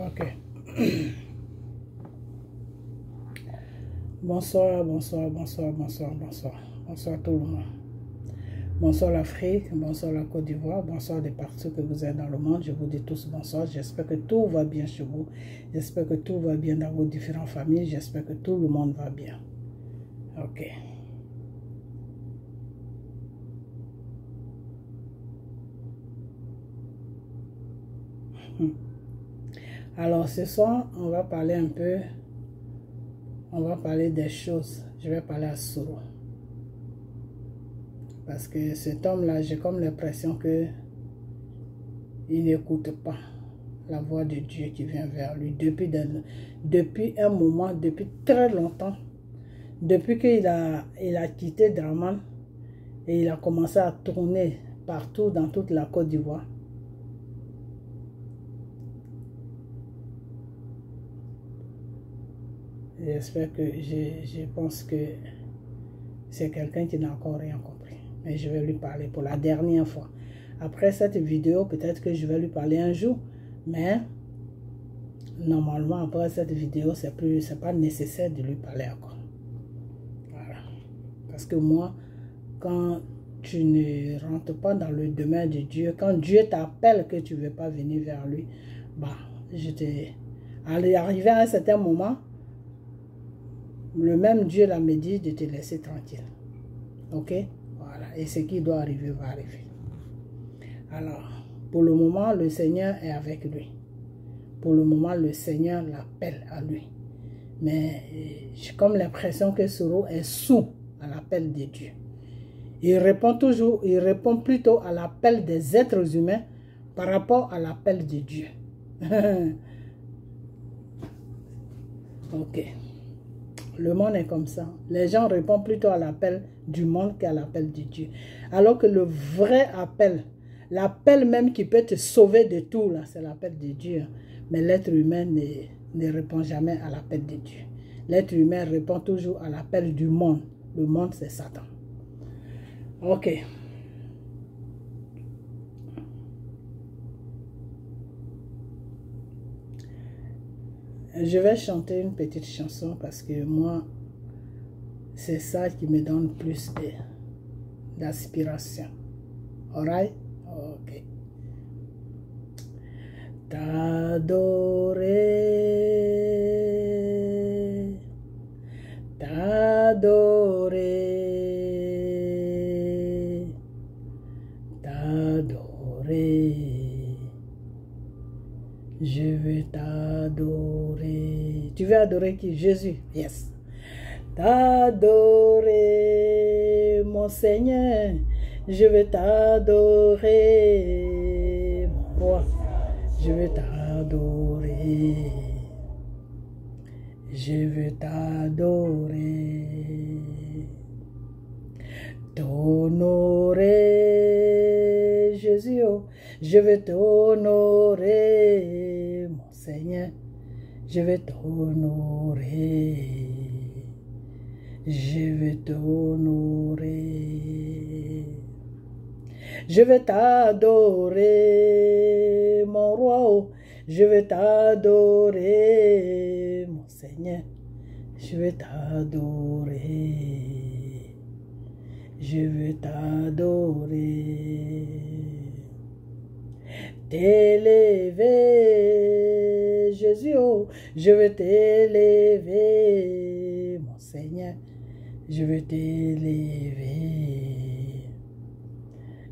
Ok. Bonsoir, bonsoir, bonsoir, bonsoir, bonsoir. Bonsoir tout le monde. Bonsoir l'Afrique, bonsoir la Côte d'Ivoire, bonsoir de partout que vous êtes dans le monde. Je vous dis tous bonsoir. J'espère que tout va bien chez vous. J'espère que tout va bien dans vos différentes familles. J'espère que tout le monde va bien. Ok. Alors ce soir, on va parler un peu, on va parler des choses. Je vais parler à Soro. Parce que cet homme-là, j'ai comme l'impression que il n'écoute pas la voix de Dieu qui vient vers lui depuis un moment, depuis très longtemps. Depuis qu'il a quitté Draman et il a commencé à tourner partout dans toute la Côte d'Ivoire. J'espère que, je pense que c'est quelqu'un qui n'a encore rien compris. Mais je vais lui parler pour la dernière fois. Après cette vidéo, peut-être que je vais lui parler un jour. Mais normalement, après cette vidéo, c'est pas nécessaire de lui parler encore. Voilà. Parce que moi, quand tu ne rentres pas dans le domaine de Dieu, quand Dieu t'appelle que tu ne veux pas venir vers lui, bah, arrivé à un certain moment, le même Dieu là me dit de te laisser tranquille. Ok? Voilà. Et ce qui doit arriver va arriver. Alors, pour le moment, le Seigneur est avec lui. Pour le moment, le Seigneur l'appelle à lui. Mais j'ai comme l'impression que Soro est sourd à l'appel de Dieu. Il répond plutôt à l'appel des êtres humains par rapport à l'appel de Dieu. Ok. Le monde est comme ça. Les gens répondent plutôt à l'appel du monde qu'à l'appel de Dieu. Alors que le vrai appel, l'appel même qui peut te sauver de tout, là, c'est l'appel de Dieu. Mais l'être humain ne répond jamais à l'appel de Dieu. L'être humain répond toujours à l'appel du monde. Le monde, c'est Satan. Ok. Je vais chanter une petite chanson parce que moi, c'est ça qui me donne plus d'inspiration. Alright? Ok. T'adorer, t'adorer, t'adorer. Je veux t'adorer. Tu veux adorer qui? Jésus. Yes. T'adorer, mon Seigneur. Je veux t'adorer, mon roi. Je veux t'adorer. Je veux t'adorer. T'honorer, Jésus. Oh. Je veux t'honorer, mon Seigneur. Je veux t'honorer. Je veux t'honorer. Je veux t'adorer, mon roi. Je veux t'adorer, mon Seigneur. Je veux t'adorer. Je veux t'adorer. T'élever, Jésus, oh, je veux t'élever, mon Seigneur, je veux t'élever,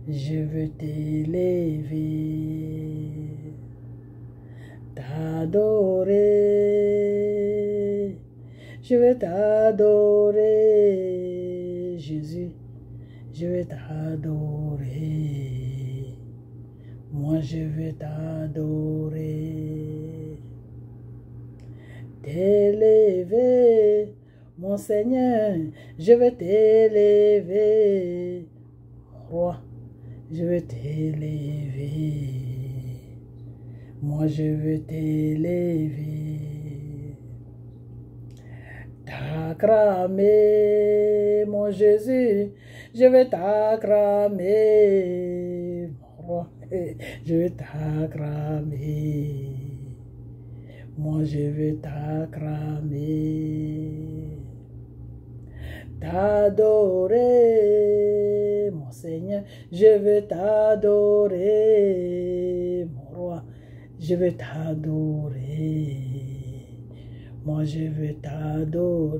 je veux t'élever, t'adorer, je veux t'adorer, Jésus, je veux t'adorer. Moi, je veux t'adorer, t'élever, mon Seigneur, je veux t'élever, roi, je veux t'élever, moi, je veux t'élever, t'acclamer, mon Jésus, je veux t'acclamer, mon roi. Je veux t'acclamer, Moi je veux t'acclamer, t'adorer, mon Seigneur, je veux t'adorer, mon roi, je veux t'adorer, moi je veux t'adorer,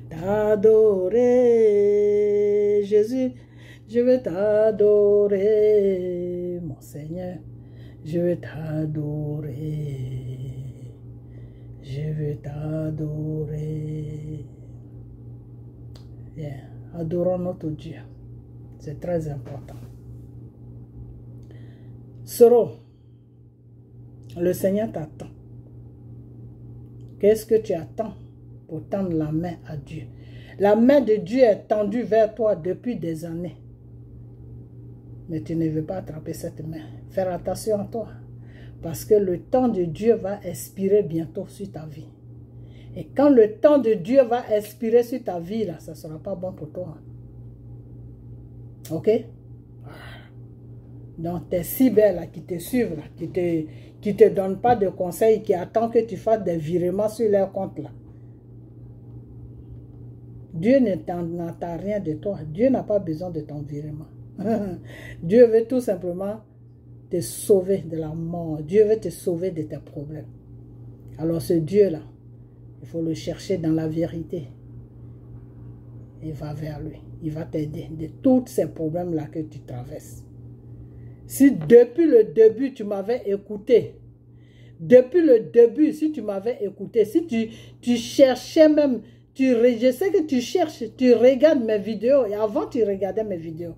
t'adorer, Jésus, je veux t'adorer, mon Seigneur, je veux t'adorer. Je veux t'adorer. Yeah. Adorons notre Dieu. C'est très important. Soro, le Seigneur t'attend. Qu'est-ce que tu attends pour tendre la main à Dieu? La main de Dieu est tendue vers toi depuis des années. Mais tu ne veux pas attraper cette main. Faire attention à toi. Parce que le temps de Dieu va expirer bientôt sur ta vie. Et quand le temps de Dieu va expirer sur ta vie, là, ça ne sera pas bon pour toi. Ok? Donc, tes cyber là, qui te suivent, là, qui te donnent pas de conseils, qui attendent que tu fasses des virements sur leur compte, là. Dieu n'attend rien de toi. Dieu n'a pas besoin de ton virement. Dieu veut tout simplement te sauver de la mort. Dieu veut te sauver de tes problèmes. Alors ce Dieu-là, il faut le chercher dans la vérité. Et va vers lui. Il va t'aider de tous ces problèmes-là que tu traverses. Si depuis le début, tu m'avais écouté, depuis le début, si tu m'avais écouté, si tu cherchais même, je sais que tu cherches, tu regardes mes vidéos, et avant tu regardais mes vidéos.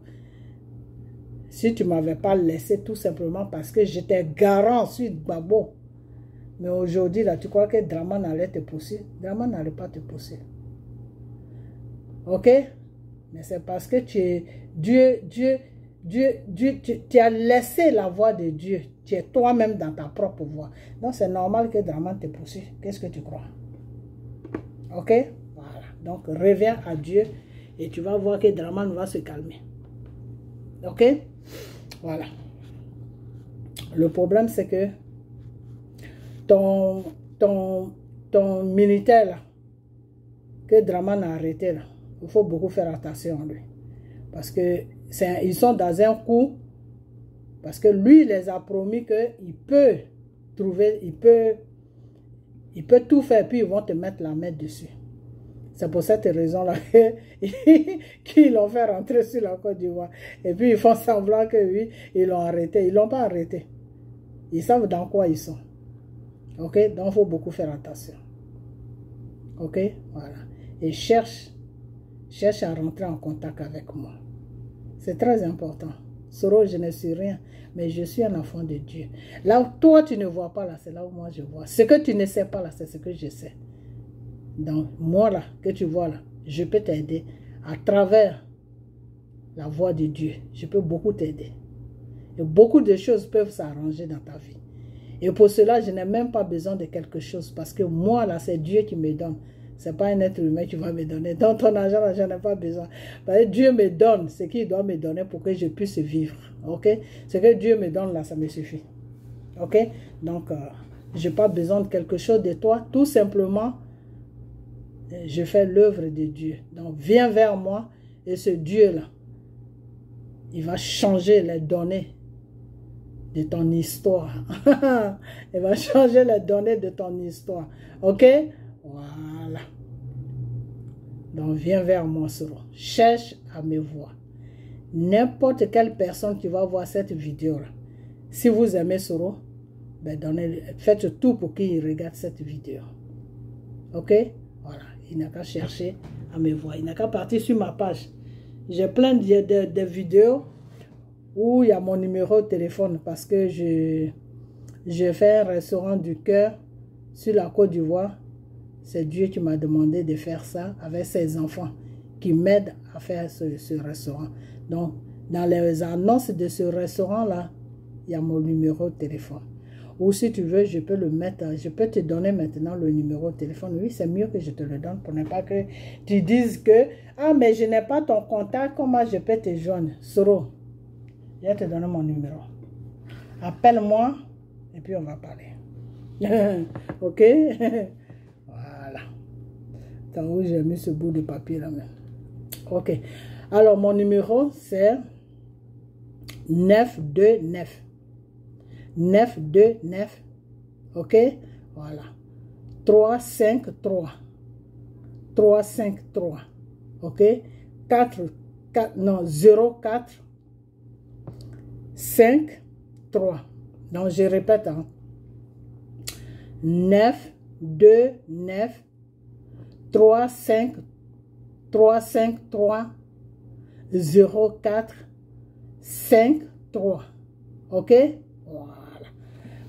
Si tu ne m'avais pas laissé tout simplement parce que j'étais garant sur Babo. Mais aujourd'hui, là, tu crois que Draman allait te pousser? Draman n'allait pas te pousser. Ok? Mais c'est parce que tu as laissé la voix de Dieu. Tu es toi-même dans ta propre voix. Donc, c'est normal que Draman te pousse. Qu'est-ce que tu crois? Ok? Voilà. Donc, reviens à Dieu et tu vas voir que Draman va se calmer. Ok? Voilà. Le problème, c'est que ton militaire, là, que Draman a arrêté, là, il faut beaucoup faire attention à lui. Parce que ils sont dans un coup, parce que lui, il les a promis qu'il peut trouver, il peut tout faire, puis ils vont te mettre la main dessus. C'est pour cette raison-là qu'ils l'ont fait rentrer sur la Côte d'Ivoire. Et puis ils font semblant que oui, ils l'ont arrêté. Ils ne l'ont pas arrêté. Ils savent dans quoi ils sont. Ok? Donc il faut beaucoup faire attention. Ok? Voilà. Et cherche à rentrer en contact avec moi. C'est très important. Soro, je ne suis rien, mais je suis un enfant de Dieu. Là où toi tu ne vois pas, là, c'est là où moi je vois. Ce que tu ne sais pas, là, c'est ce que je sais. Donc, moi là, que tu vois là, je peux t'aider à travers la voix de Dieu. Je peux beaucoup t'aider. Et beaucoup de choses peuvent s'arranger dans ta vie. Et pour cela, je n'ai même pas besoin de quelque chose. Parce que moi là, c'est Dieu qui me donne. Ce n'est pas un être humain qui va me donner. Dans ton argent, là, je n'en ai pas besoin. Parce que Dieu me donne ce qu'il doit me donner pour que je puisse vivre. Ok? Ce que Dieu me donne là, ça me suffit. Ok? Donc, je n'ai pas besoin de quelque chose de toi. Tout simplement, je fais l'œuvre de Dieu. Donc, viens vers moi et ce Dieu-là, il va changer les données de ton histoire. Il va changer les données de ton histoire. Ok? Voilà. Donc, viens vers moi, Soro. Cherche à me voir. N'importe quelle personne qui va voir cette vidéo-là, si vous aimez Soro, ben faites tout pour qu'il regarde cette vidéo. Ok? Voilà. Il n'a qu'à chercher à me voir. Il n'a qu'à partir sur ma page. J'ai plein de vidéos où il y a mon numéro de téléphone parce que je fais un restaurant du cœur sur la Côte d'Ivoire. C'est Dieu qui m'a demandé de faire ça avec ses enfants qui m'aident à faire ce restaurant. Donc, dans les annonces de ce restaurant-là, il y a mon numéro de téléphone. Ou si tu veux, je peux le mettre, je peux te donner maintenant le numéro de téléphone. Oui, c'est mieux que je te le donne pour ne pas que tu dises que « Ah, mais je n'ai pas ton contact, comment je peux te joindre ?» Soro, je vais te donner mon numéro. Appelle-moi et puis on va parler. Ok? Voilà. Tant où j'ai mis ce bout de papier là même. Ok. Alors, mon numéro, c'est 929. 929. Ok? Voilà. 353. 353. Ok? 04 5 3. Donc, je répète. Hein. 9 2 9 3 5 3 5 3 0 4 5 3. Ok? Voilà.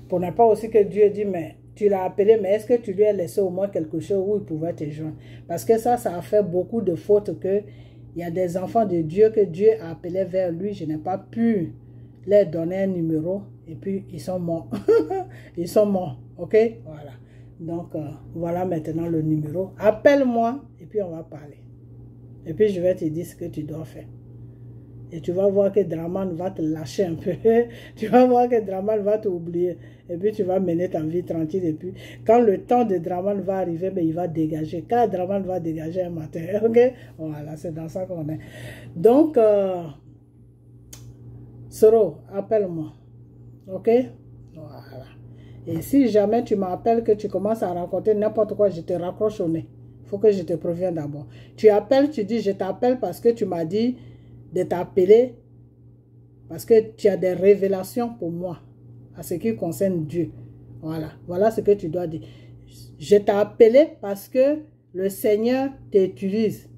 Pour ne pas aussi que Dieu dit, mais tu l'as appelé, mais est-ce que tu lui as laissé au moins quelque chose où il pouvait te joindre? Parce que ça a fait beaucoup de fautes que il y a des enfants de Dieu que Dieu a appelés vers lui. Je n'ai pas pu leur donner un numéro et puis ils sont morts. Ils sont morts. Ok? Voilà. Donc, voilà maintenant le numéro. Appelle-moi et puis on va parler. Et puis je vais te dire ce que tu dois faire. Et tu vas voir que Draman va te lâcher un peu. Tu vas voir que Draman va t'oublier. Et puis tu vas mener ta vie tranquille. Et puis quand le temps de Draman va arriver, ben, il va dégager. Quand Draman va dégager un matin. Ok? Voilà, c'est dans ça qu'on est. Donc, Soro, appelle-moi. Ok? Voilà. Et si jamais tu m'appelles, que tu commences à raconter n'importe quoi, je te raccroche au nez. Il faut que je te prévienne d'abord. Tu appelles, tu dis, je t'appelle parce que tu m'as dit de t'appeler parce que tu as des révélations pour moi à ce qui concerne Dieu. Voilà. Voilà ce que tu dois dire. Je t'ai appelé parce que le Seigneur t'utilise.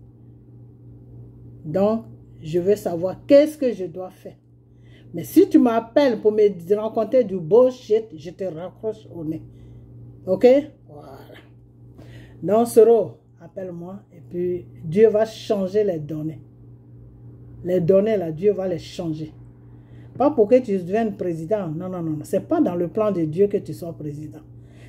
Donc, je veux savoir qu'est-ce que je dois faire. Mais si tu m'appelles pour me rencontrer du bullshit, je te raccroche au nez. Ok? Voilà. Donc, Soro, appelle-moi et puis Dieu va changer les données. Les données, là, Dieu va les changer. Pas pour que tu deviennes président. Non, non, non. Ce n'est pas dans le plan de Dieu que tu sois président.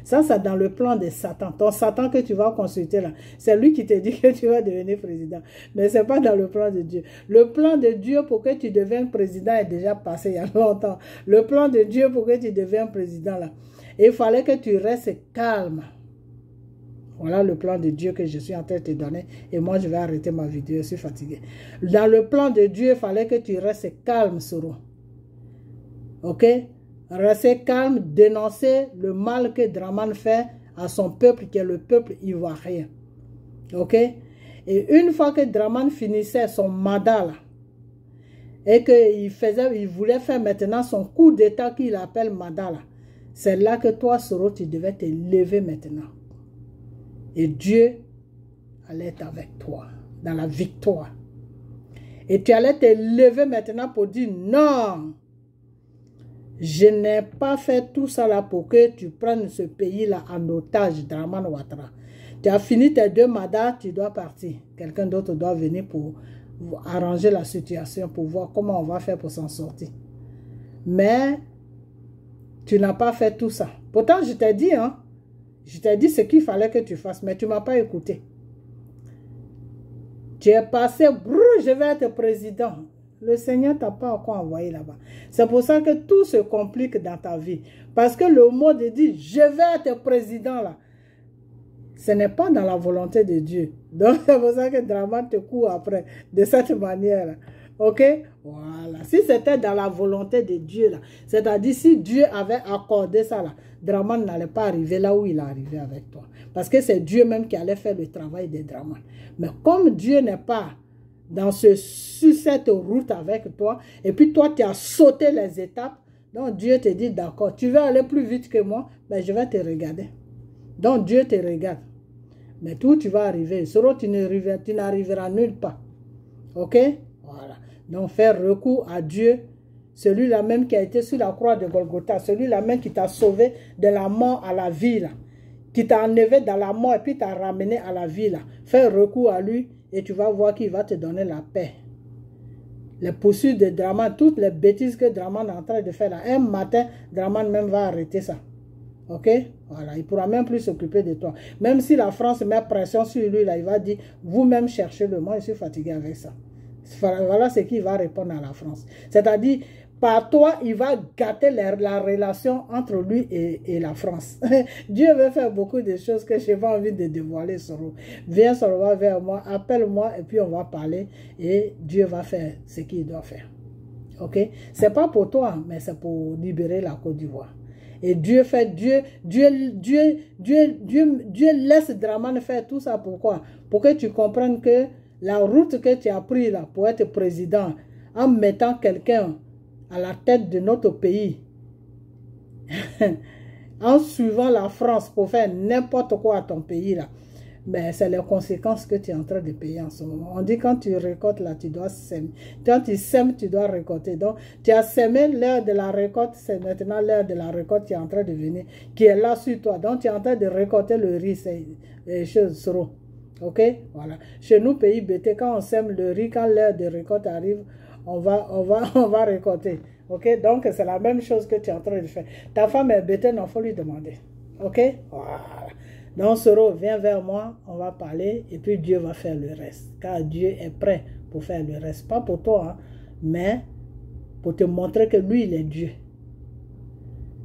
Ça, c'est dans le plan de Satan. Ton Satan que tu vas consulter là, c'est lui qui te dit que tu vas devenir président. Mais ce n'est pas dans le plan de Dieu. Le plan de Dieu pour que tu deviennes président est déjà passé il y a longtemps. Le plan de Dieu pour que tu deviennes président là. Et il fallait que tu restes calme. Voilà le plan de Dieu que je suis en train de te donner. Et moi, je vais arrêter ma vidéo. Je suis fatigué. Dans le plan de Dieu, il fallait que tu restes calme, Soro. Ok? Restez calme, dénoncer le mal que Draman fait à son peuple, qui est le peuple ivoirien. Ok? Et une fois que Draman finissait son mandat là, et qu'il voulait faire maintenant son coup d'état qu'il appelle mandat là, c'est là que toi, Soro, tu devais te lever maintenant. Et Dieu allait être avec toi dans la victoire. Et tu allais te lever maintenant pour dire non. Je n'ai pas fait tout ça là pour que tu prennes ce pays-là en otage, Draman Ouattara. Tu as fini tes 2 mandats, tu dois partir. Quelqu'un d'autre doit venir pour arranger la situation, pour voir comment on va faire pour s'en sortir. Mais tu n'as pas fait tout ça. Pourtant, je t'ai dit, hein. Je t'ai dit ce qu'il fallait que tu fasses, mais tu ne m'as pas écouté. Tu es passé, je vais être président. Le Seigneur ne t'a pas encore envoyé là-bas. C'est pour ça que tout se complique dans ta vie. Parce que le mot de dire, je vais être président là, ce n'est pas dans la volonté de Dieu. Donc c'est pour ça que Draman te court après, de cette manière-là. Ok? Voilà. Si c'était dans la volonté de Dieu là, c'est-à-dire si Dieu avait accordé ça là, Draman n'allait pas arriver là où il est arrivé avec toi. Parce que c'est Dieu même qui allait faire le travail de Draman. Mais comme Dieu n'est pas sur cette route avec toi, et puis toi tu as sauté les étapes, donc Dieu te dit d'accord, tu veux aller plus vite que moi, ben je vais te regarder. Donc Dieu te regarde. Mais tout tu vas arriver, Soro, tu n'arriveras nulle part. Ok? Voilà. Donc faire recours à Dieu, celui-là même qui a été sur la croix de Golgotha, celui-là même qui t'a sauvé de la mort à la vie là, qui t'a enlevé dans la mort et puis t'a ramené à la vie là. Faire recours à lui et tu vas voir qu'il va te donner la paix. Les poursuites de Draman, toutes les bêtises que Draman est en train de faire là, un matin, Draman même va arrêter ça. Ok? Voilà, il ne pourra même plus s'occuper de toi. Même si la France met pression sur lui, là, il va dire, vous-même cherchez-le. Moi, je suis fatigué avec ça. Voilà ce qu'il va répondre à la France. C'est-à-dire, par toi, il va gâter la relation entre lui et la France. Dieu veut faire beaucoup de choses que je n'ai pas envie de dévoiler, Soro. Viens seulement vers moi, appelle-moi et puis on va parler et Dieu va faire ce qu'il doit faire. Ok? C'est pas pour toi, mais c'est pour libérer la Côte d'Ivoire. Et Dieu laisse Dramane faire tout ça. Pourquoi? Pour que tu comprennes que la route que tu as prise là pour être président, en mettant quelqu'un à la tête de notre pays, en suivant la France pour faire n'importe quoi à ton pays là, ben, c'est les conséquences que tu es en train de payer en ce moment. On dit quand tu récoltes là, tu dois sèmer. Quand tu sèmes, tu dois récolter. Donc, tu as semé, l'heure de la récolte, c'est maintenant l'heure de la récolte qui est en train de venir, qui est là sur toi. Donc, tu es en train de récolter le riz, c'est les choses seront. Ok? Voilà. Chez nous, pays BT, quand on sème le riz, quand l'heure de récolte arrive, on va récolter. Ok? Donc, c'est la même chose que tu es en train de faire. Ta femme est BT, non, il faut lui demander. Ok? Voilà. Donc, Soro, viens vers moi, on va parler, et puis Dieu va faire le reste. Car Dieu est prêt pour faire le reste. Pas pour toi, hein, mais pour te montrer que lui, il est Dieu.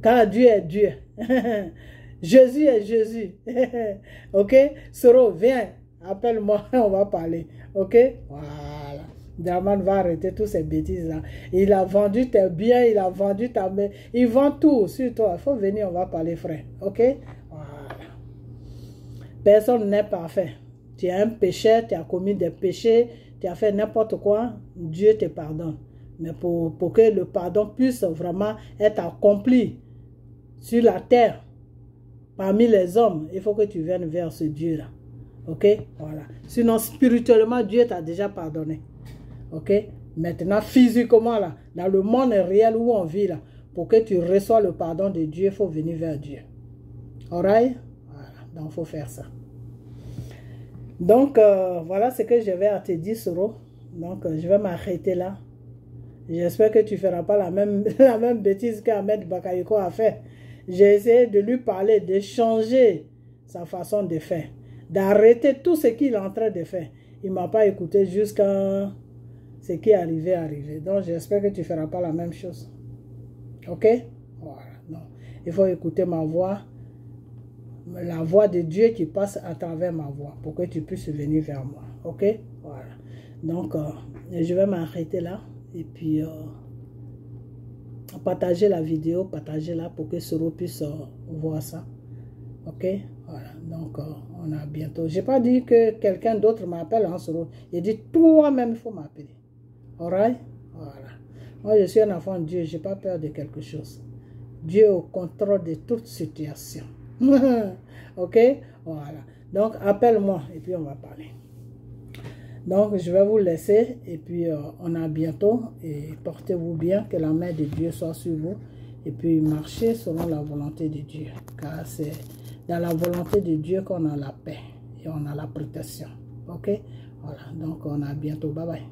Car Dieu est Dieu. Jésus est Jésus. Ok? Soro, viens, appelle-moi, on va parler. Ok? Voilà. Dramane va arrêter toutes ces bêtises-là. Il a vendu tes biens, il a vendu ta main. Il vend tout sur toi. Il faut venir, on va parler, frère. Ok? Voilà. Personne n'est parfait. Tu es un pécheur, tu as commis des péchés, tu as fait n'importe quoi, Dieu te pardonne. Mais pour que le pardon puisse vraiment être accompli sur la terre, parmi les hommes, il faut que tu viennes vers ce Dieu-là. Ok? Voilà. Sinon, spirituellement, Dieu t'a déjà pardonné. Ok? Maintenant, physiquement, là, dans le monde réel où on vit, là, pour que tu reçoives le pardon de Dieu, il faut venir vers Dieu. Alright? Donc, il faut faire ça. Donc, voilà ce que j'avais à te dire, Soro. Donc, je vais m'arrêter là. J'espère que tu ne feras pas la même bêtise qu'Ahmed Bakayoko a fait. J'ai essayé de lui parler, de changer sa façon de faire, d'arrêter tout ce qu'il est en train de faire. Il ne m'a pas écouté jusqu'à ce qui est arrivé. Donc, j'espère que tu ne feras pas la même chose. Ok? Voilà. Donc, il faut écouter ma voix. La voix de Dieu qui passe à travers ma voix pour que tu puisses venir vers moi. Ok? Voilà. Donc, je vais m'arrêter là et puis partager la vidéo, partager-la pour que Soro puisse voir ça. Ok? Voilà. Donc, on a bientôt. Je n'ai pas dit que quelqu'un d'autre m'appelle en Soro. J'ai dit toi-même, il faut m'appeler. Alright? Voilà. Moi, je suis un enfant de Dieu. Je n'ai pas peur de quelque chose. Dieu est au contrôle de toute situation. Ok? Voilà. Donc, appelle-moi et puis on va parler. Donc, je vais vous laisser et puis on a bientôt et portez-vous bien, que la main de Dieu soit sur vous et puis marchez selon la volonté de Dieu. Car c'est dans la volonté de Dieu qu'on a la paix et on a la protection. Ok? Voilà. Donc, on a bientôt. Bye bye.